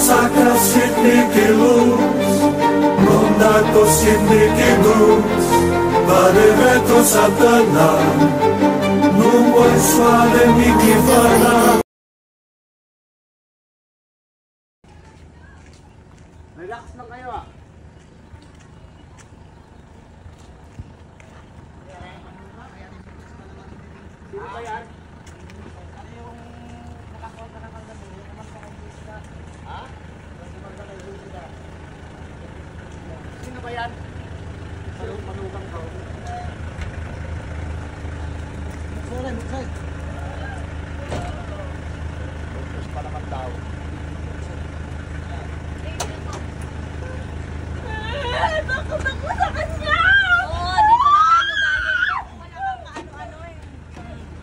sacra sit mihi lux, non dato sit mihi dux, pareveto Satana, non vuoi suare mihi vana. Relax lang kayo ah. Sino ba yan? Ha? Sino ba yan? Manugang ka. Magsay. Focus pa naman daw. Takot ako sa kanya! Oo, dito na tayo galing. Wala kang kaano-ano eh.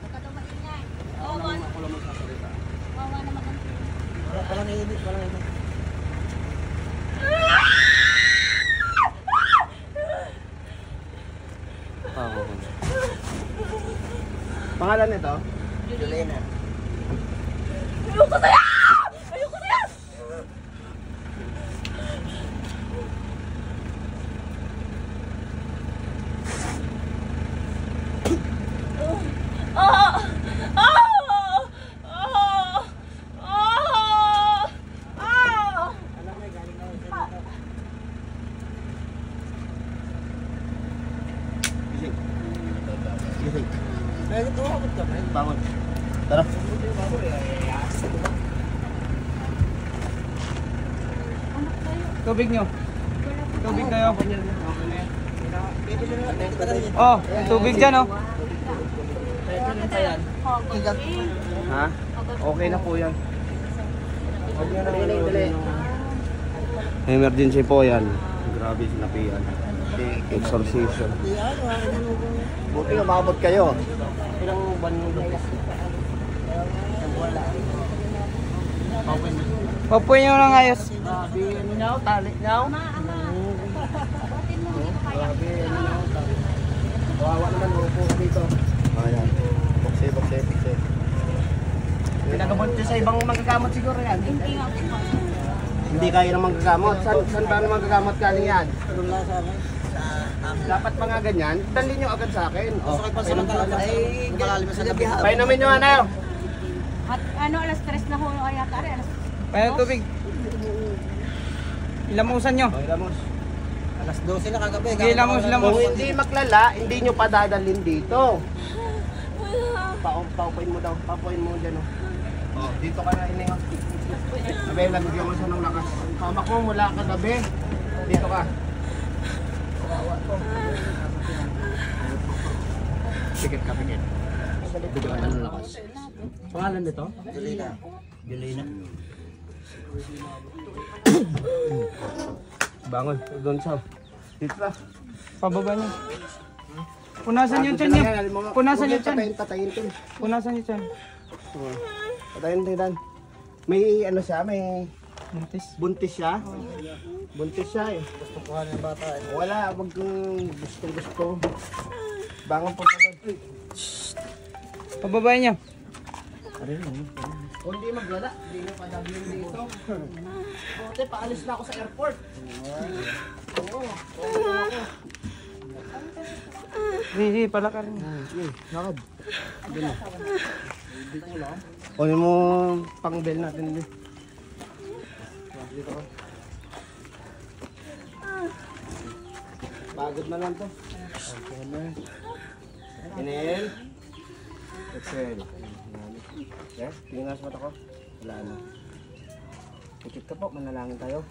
Huwag ka daw maingay. Oo, Ako lang magsasalita. wawa naman ang Walang iinit, walang iinit. Pangalan nito? Julena. Ayoko na yan! Ayoko na yan! Gising. Bangon. Tara. Tubig nyo. Tubig kayo. Oh, tubig dyan oh. Ha? Okay na po yan. Emergency po yan. Grabe sinapian. Exorcism. Buti nga maabot kayo. Ilang buwan yung lupis? Papuin nyo lang ayos. Grabe, ano nyo? Tali nyo? Grabe, ano nyo? Kawawa naman, upo dito. Ayan. Bukse. Pinagamot nyo sa ibang magagamot siguro yan. Hindi kayo na magagamot. Saan ba na magagamot kaling yan? Dapat mga ganyan, dalhin nyo agad sa akin. Painumin nyo ano? At ano, alas 3 na ho yung ayata rin. Kaya tubig. Ilamusan nyo. Ilamos. Alas 12 na kagabi. Ilamos. Kung hindi maglala, hindi nyo pa dadalhin dito. Paupuin mo daw. Paupuin mo dyan. Oh, dito ka na ininga. Sabi, lalagyan ko siya ng lakas. Kamak mo mula kagabi. Dito ka. Pikit ka. Dito ka ng lakas. Pangalan nito? Julena. Bangon. Doon sa. Dito ka. Pababa nyo. Punasan yung tiyan nyo. Punasan yung tiyan. Patayin ko. Punasan yung tiyan. Patayin din. May ano siya, may Buntis. buntis siya. Buntis siya eh. Gusto ko ng bata eh. Wala, wag kong gusto. Bangon po ka doon. Pababayin nyo. Kung hindi maglala, hindi nyo padagling dito. Buti, paalis na ako sa airport. Oo. Sige, palakar nyo. Sige, lakad. Kunin mo pang bell natin din. Dito ka. Pagod na lang to. Inhale. Exhale. Yes, tingnan nga sa mata ko. Wala na. Pikit ka po, manalangin tayo.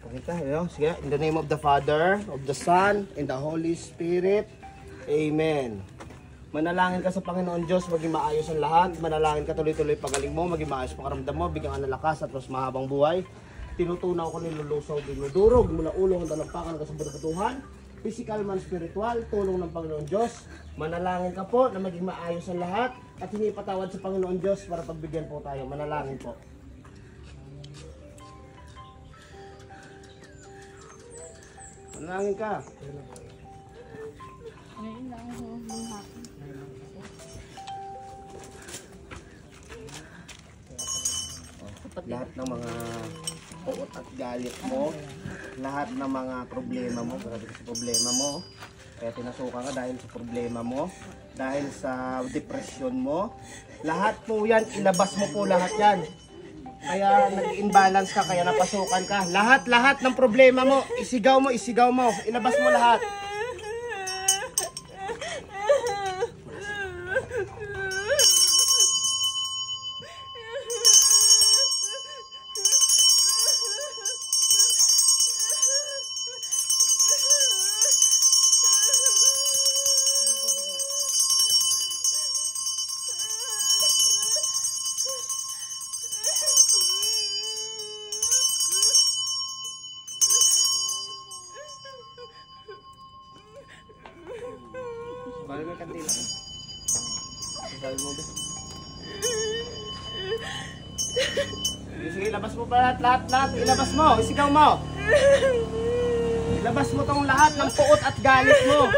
Pikit ka, yun. Sige, in the name of the Father, of the Son, and the Holy Spirit. Amen. Manalangin ka sa Panginoon Diyos, maging maayos ang lahat. Manalangin ka tuloy-tuloy pagaling mo, maging maayos pakaramdam mo, bigyan ka ng lakas at mas mahabang buhay. Tinutunaw ko nilulusaw, dinudurog mula ulo hanggang talampakan hanggang sa butuhan. Physical man spiritual, tulong ng Panginoon Diyos. Manalangin ka po na maging maayos ang lahat at hingi patawad sa Panginoon Diyos para pagbigyan po tayo. Manalangin po. Manalangin ka. Lahat ng mga puot at galit mo, lahat ng mga problema mo, grabe sa problema mo, kaya pinasukan ka dahil sa problema mo, dahil sa depression mo, lahat po yan, ilabas mo po lahat yan. Kaya nag-imbalance ka, kaya napasukan ka. Lahat ng problema mo, isigaw mo, ilabas mo lahat. Balik mo yung kandila. Sabi mo ba? Sige, ilabas mo pa lahat. Ilabas mo, isigaw mo. Ilabas mo tong lahat ng puot at galit mo.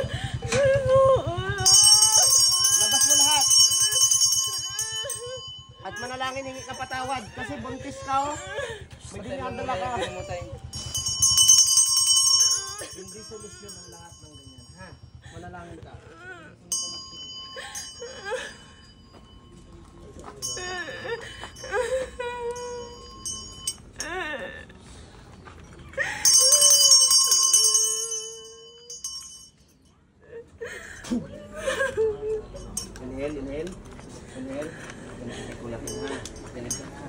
Ilabas mo lahat. At manalangin, hingi ka patawad. Kasi buntis ka, oh. May dinadala ka. Hindi solusyon ang lahat ng ganyan, ha? Manalangin ka. Inhale. Kuya ko ha. Dinig ka ha.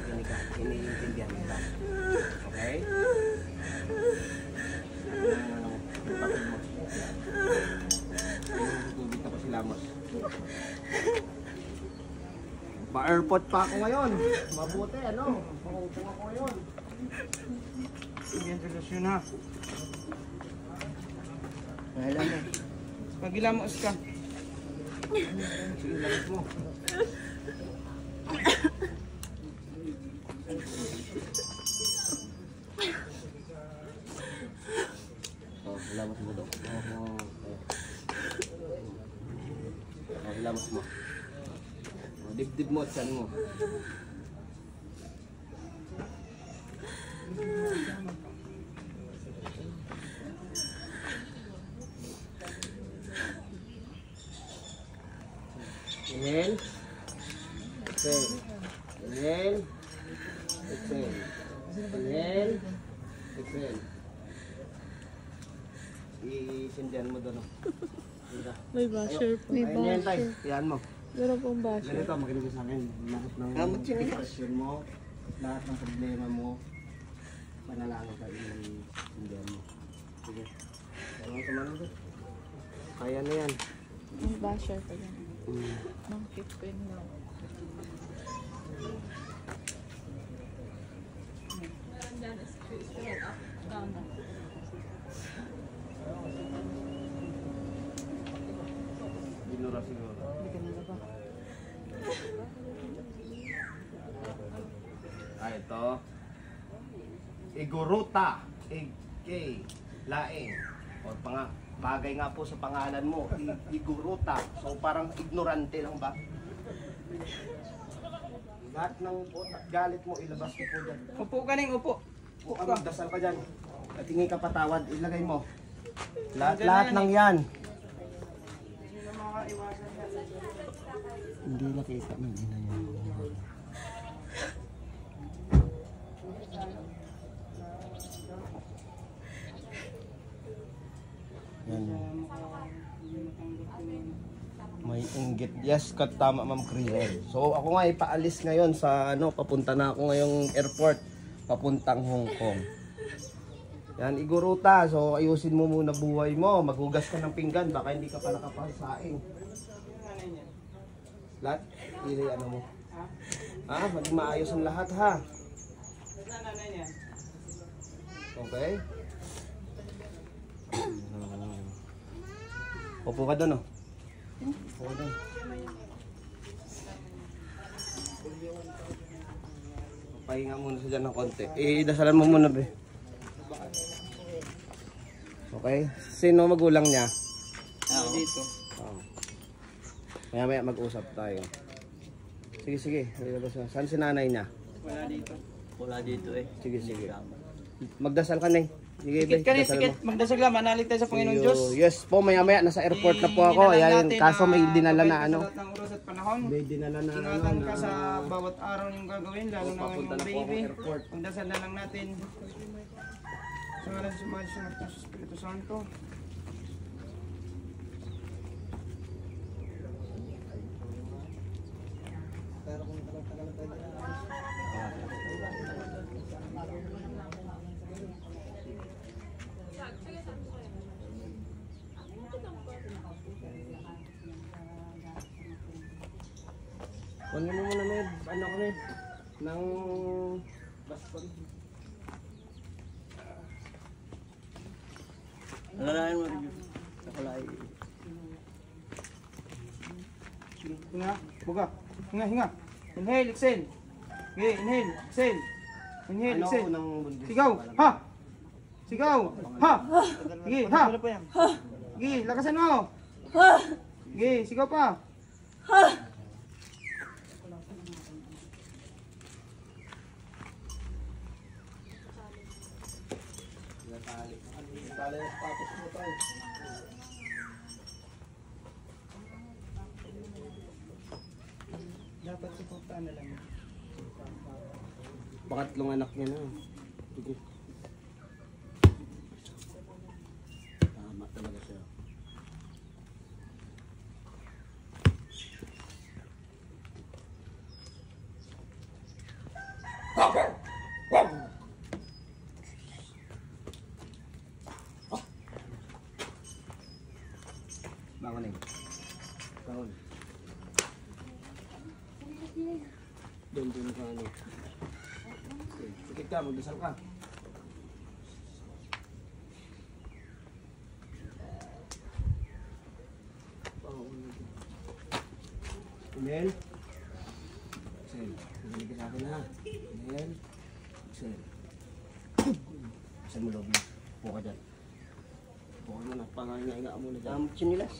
Dinig ka. Iniintindihan mo ba? Okay? Tubig tapos silamos. Pa-airport pa ako ngayon. Mabuti, ano? Pangutong ako ngayon. Sige, relasyon ha. Alam mo. Pagilamos ka. Sige, lakas mo. Hilamos mo daw. Hilamos mo. Dibdib mo at saan mo. Inhale. Exhale. Inhale. Exhale. Inhale. Exhale. Isindihan mo doon. May basher po. May Ayun yan tayo. Iyan mo. Meron pong basher. Ganito, makinig ka sa akin. Lahat ng depression mo, lahat ng problema mo, panalangin ka, isindihan mo. Sige. Kaya mo tumanong doon. Kaya na yan. May basher pa yan. Mang kipin lang. Binura siguro. Ito. Iguruta. Laing. O bagay nga po sa pangalan mo. Iguruta. So parang ignorante lang ba? Lahat ng galit mo, ilabas mo po dyan. Upo ka ning upo. Upo ka, magdasal ka dyan. At hingi ka patawad, ilagay mo. Lahat ng yan. Hindi nakita mo, hindi na yan. Yan. May inggit. Yes, tama Ma'am Kriel. So ako nga ipaalis ngayon sa papunta na ako ngayong airport. Papuntang Hong Kong. Yan, iguruta. So ayusin mo muna buhay mo. Maghugas ka ng pinggan. Baka hindi ka pa nakapasaing. Lahat? Ano mo? Ha? Maging maayos ang lahat ha. Okay? Upo ka doon, oh. Upo ka doon. Pahinga muna sa dyan ng konti. Dasalan mo muna, be. Okay? Sino magulang niya? Ako dito. Maya-maya mag-usap tayo. Sige. Saan si nanay niya? Wala dito. Wala dito eh. Sige, sige. Magdasal ka na eh. Sige, Sikit ka rin, dasal sikit. mo. Magdasal lang, manalig tayo sa Panginoon Diyos. Yes po, maya-maya nasa airport na po ako. Hinalang Ayan, natin kaso may dinala na sa ano. lahat ng oras at panahon. May dinala na Ingatan ano ka na- sa bawat araw yung gagawin, lalo na Papunta ngayong na po ako baby. airport. Magdasal na lang natin. Sa ngalan sa Mahal sa Anak ng Espiritu Santo. Ano mo muna med, ano kami, ng baston. Alalayan mo rin. Nakalay. Hinga, buga. Hinga, hinga. Inhale, exhale. Okay, inhale, exhale. Inhale, Ano exhale. ako ng bundis? Sigaw, ha! Sigaw, ha! Sige, ha! Sige, lakasan mo. Sige, sigaw pa. Tali ang patos mo tayo. Dapat suportahan na lang. Pangatlong anak niya na. Sige. Tama talaga siya. Bangon eh. Bangon. Doon ka ano. Sikit ka, magdasal ka. Inhale. Exhale. Bumalik ka sa akin ha. Inhale. Exhale. Saan mo loob mo? Puka dyan. Puka mo na. Pangahinga-hinga mo na dyan. Chinilas.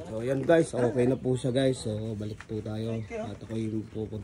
So yan guys, okay na po siya guys. So balik po tayo. At ako yung pupunta.